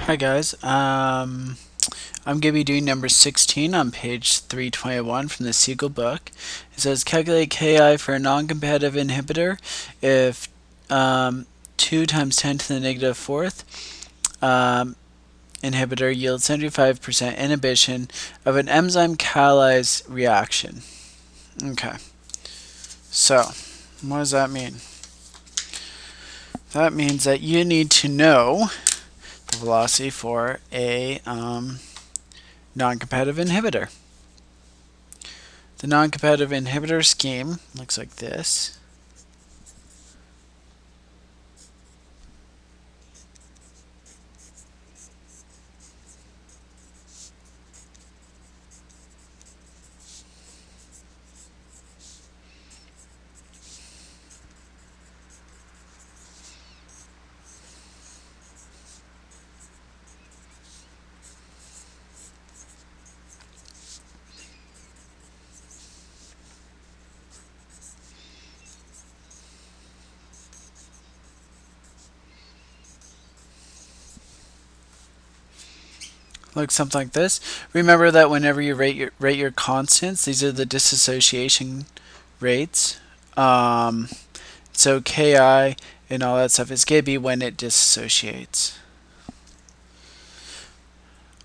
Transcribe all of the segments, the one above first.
Hi guys, I'm going to be doing number 16 on page 321 from the Siegel book. It says calculate Ki for a non-competitive inhibitor if 2 times 10 to the negative fourth inhibitor yields 75% inhibition of an enzyme catalyzed reaction. Okay, so what does that mean? That means that you need to know the velocity for a non-competitive inhibitor. The non-competitive inhibitor scheme looks like this. Looks something like this. Remember that whenever you rate your constants, these are the dissociation rates. So Ki and all that stuff is going to be when it dissociates.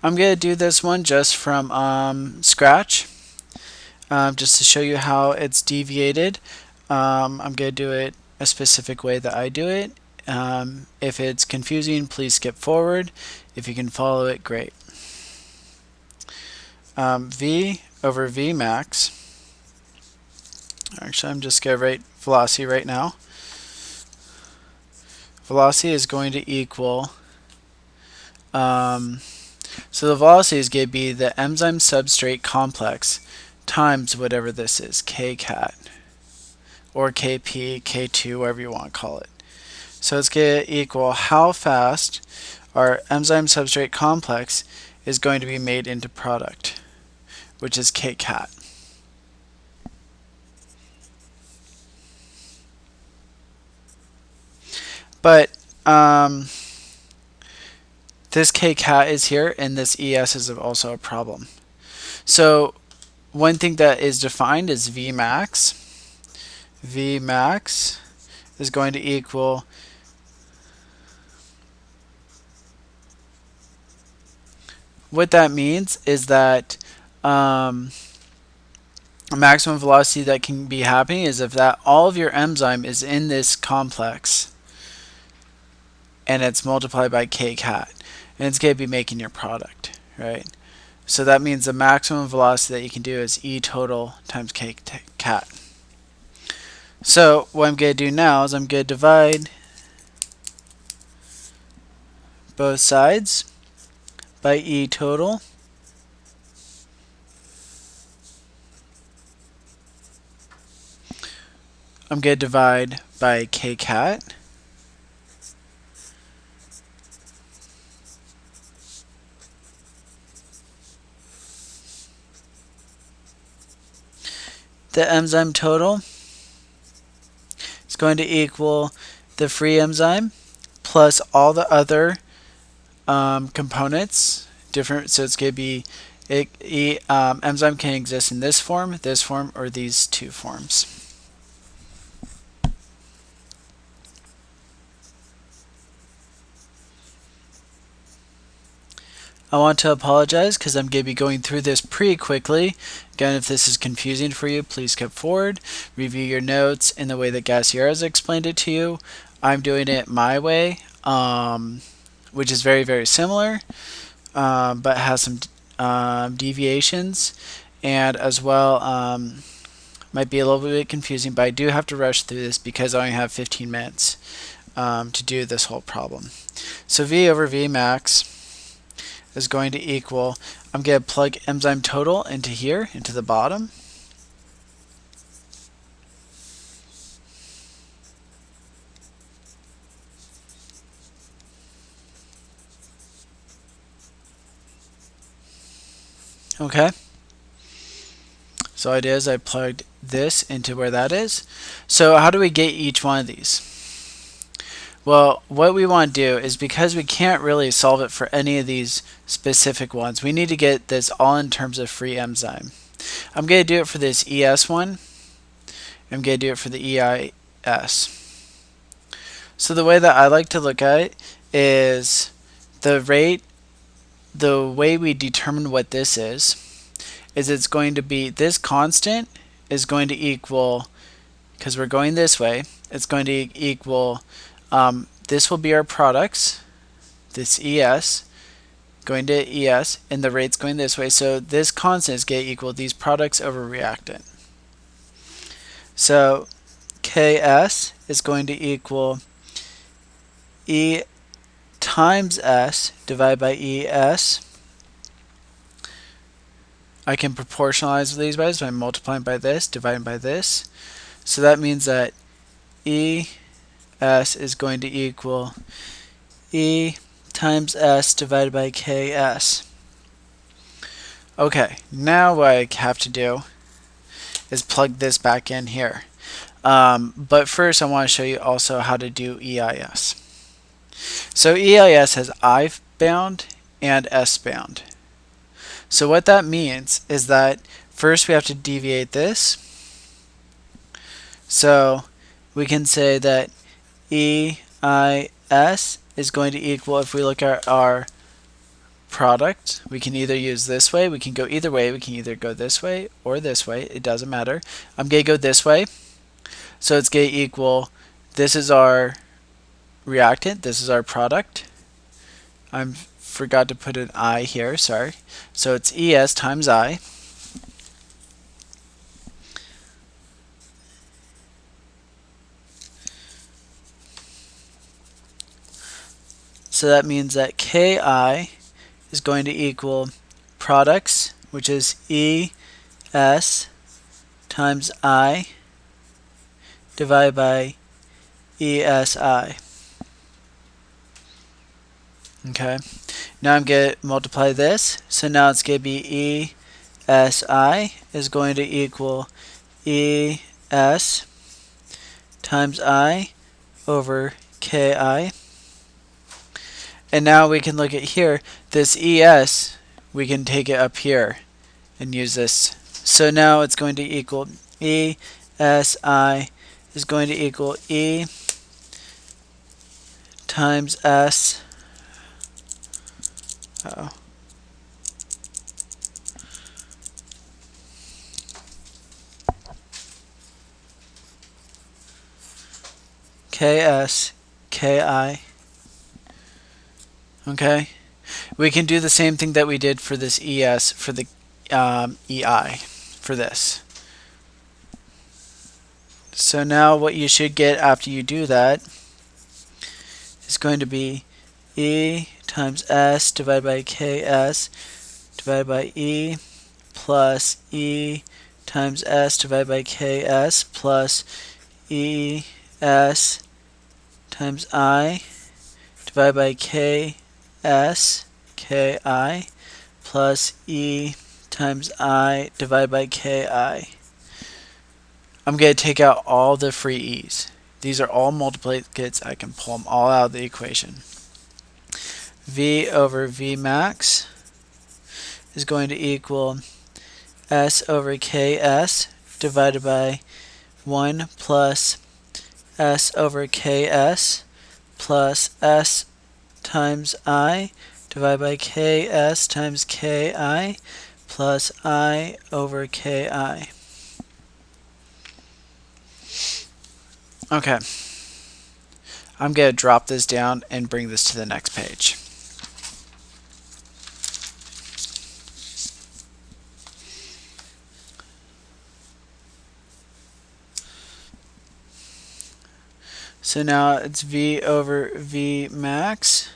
I'm going to do this one just from scratch, just to show you how it's deviated. I'm going to do it a specific way that I do it. If it's confusing, please skip forward. If you can follow it, great. V over V max. Actually, I'm just going to write velocity right now. Velocity is going to equal, so the velocity is going to be the enzyme substrate complex times whatever this is, Kcat, or Kp, K2, whatever you want to call it. So it's going to equal how fast our enzyme substrate complex is going to be made into product, which is Kcat. But this Kcat is here, and this ES is also a problem. So one thing that is defined is Vmax. Vmax is going to equal what that means is that a maximum velocity that can be happening is if that all of your enzyme is in this complex and it's multiplied by Kcat, and it's going to be making your product, right? So that means the maximum velocity that you can do is E total times Kcat. So what I'm going to do now is I'm going to divide both sides by E total. I'm going to divide by Kcat. The enzyme total is going to equal the free enzyme plus all the other components. Different, so it's going to be enzyme can exist in this form, or these two forms. I want to apologize because I'm going to be going through this pretty quickly. Again, if this is confusing for you, please skip forward, review your notes in the way that Gassier has explained it to you. I'm doing it my way, which is very, very similar, but has some deviations, and as well might be a little bit confusing, but I do have to rush through this because I only have 15 minutes to do this whole problem. So V over V max is going to equal, I'm going to plug enzyme total into here, into the bottom. Okay. So it is, I plugged this into where that is. So how do we get each one of these? Well, what we want to do is, because we can't really solve it for any of these specific ones, we need to get this all in terms of free enzyme. I'm going to do it for this ES one. I'm going to do it for the EIS. So the way that I like to look at it is the way we determine what this is it's going to be, this constant is going to equal, because we're going this way, it's going to equal, this will be our products, this ES, going to ES, and the rate's going this way, so this constant is going to equal these products over reactant. So KS is going to equal E times S divided by ES. I can proportionalize these by this by multiplying by this, dividing by this. So that means that ES is going to equal E times S divided by KS. Okay, now what I have to do is plug this back in here. But first I want to show you also how to do EIS. So EIS has I bound and S bound. So what that means is that first we have to deviate this. So we can say that EIS is going to equal, if we look at our product, we can either use this way, we can go either way, we can either go this way or this way, it doesn't matter. I'm going to go this way. So it's going to equal, this is our reactant, this is our product. I forgot to put an I here, sorry. So it's ES times I. So that means that KI is going to equal products, which is ES times I divided by ESI. Okay, now I'm going to multiply this, so now it's going to be ESI is going to equal ES times I over KI. And now we can look at here, this ES, we can take it up here and use this. So now it's going to equal ESI is going to equal E times S. KS, KI. Okay, we can do the same thing that we did for this ES for the EI for this. So now what you should get after you do that is going to be E times S divided by KS divided by E plus E times S divided by KS plus ES times I divided by KS KI plus E times I divided by KI. I'm going to take out all the free E's. These are all multiplicates. I can pull them all out of the equation. V over V max is going to equal S over KS divided by 1 plus S over KS plus S times I divided by KS times KI plus I over KI. Okay, I'm going to drop this down and bring this to the next page. So now it's V over V max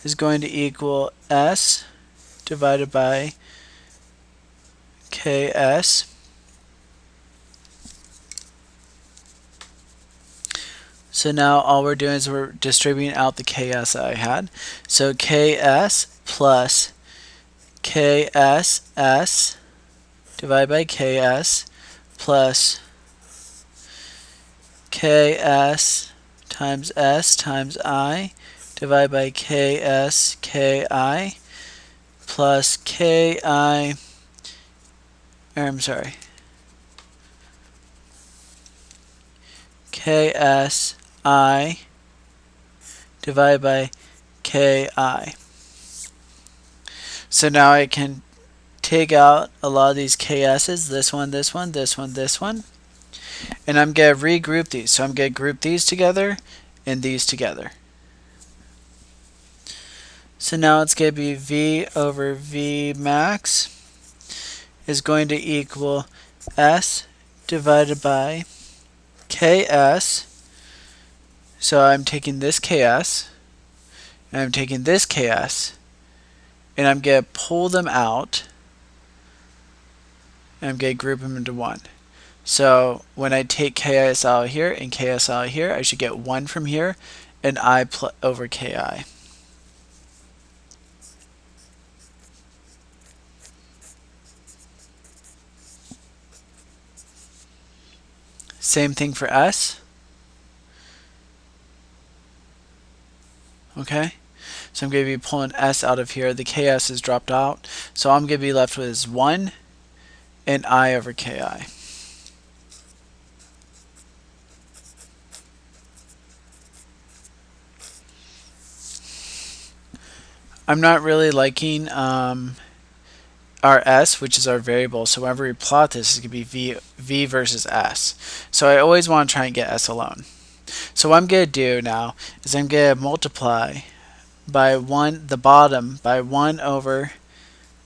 is going to equal S divided by KS. So now all we're doing is we're distributing out the KS that I had. So KS plus KSS divided by KS plus KS times S times I divided by KS KI plus KI, or I'm sorry, KSI divided by KI. So now I can take out a lot of these KS's, this one, this one, this one, this one, and I'm going to regroup these. So I'm going to group these together and these together. So now it's going to be V over V max is going to equal S divided by KS. So I'm taking this KS, and I'm taking this KS, and I'm going to pull them out, and I'm going to group them into one. So when I take KS out here and KS out here, I should get 1 from here, and I over KI. Same thing for S. Okay, so I'm going to be pulling S out of here. The KS is dropped out, so I'm going to be left with is 1 and I over KI. I'm not really liking our S, which is our variable, so whenever we plot this, it's going to be V versus S. So I always want to try and get S alone. So what I'm going to do now is I'm going to multiply by 1, the bottom, by 1 over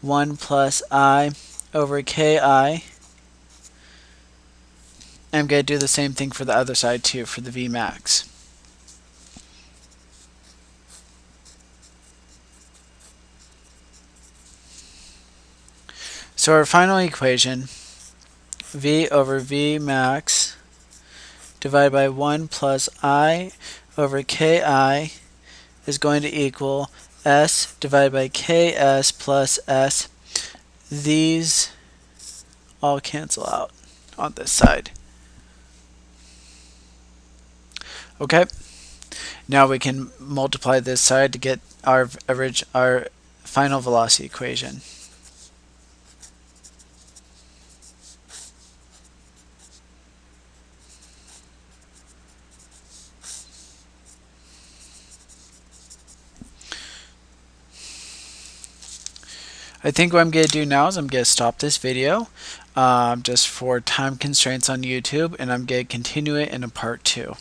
1 plus I over KI. I'm going to do the same thing for the other side too, for the V max. So our final equation, V over V max divided by 1 plus I over KI is going to equal S divided by KS plus S. These all cancel out on this side. Okay, now we can multiply this side to get our final velocity equation. I think what I'm going to do now is I'm going to stop this video just for time constraints on YouTube, and I'm going to continue it in a part 2.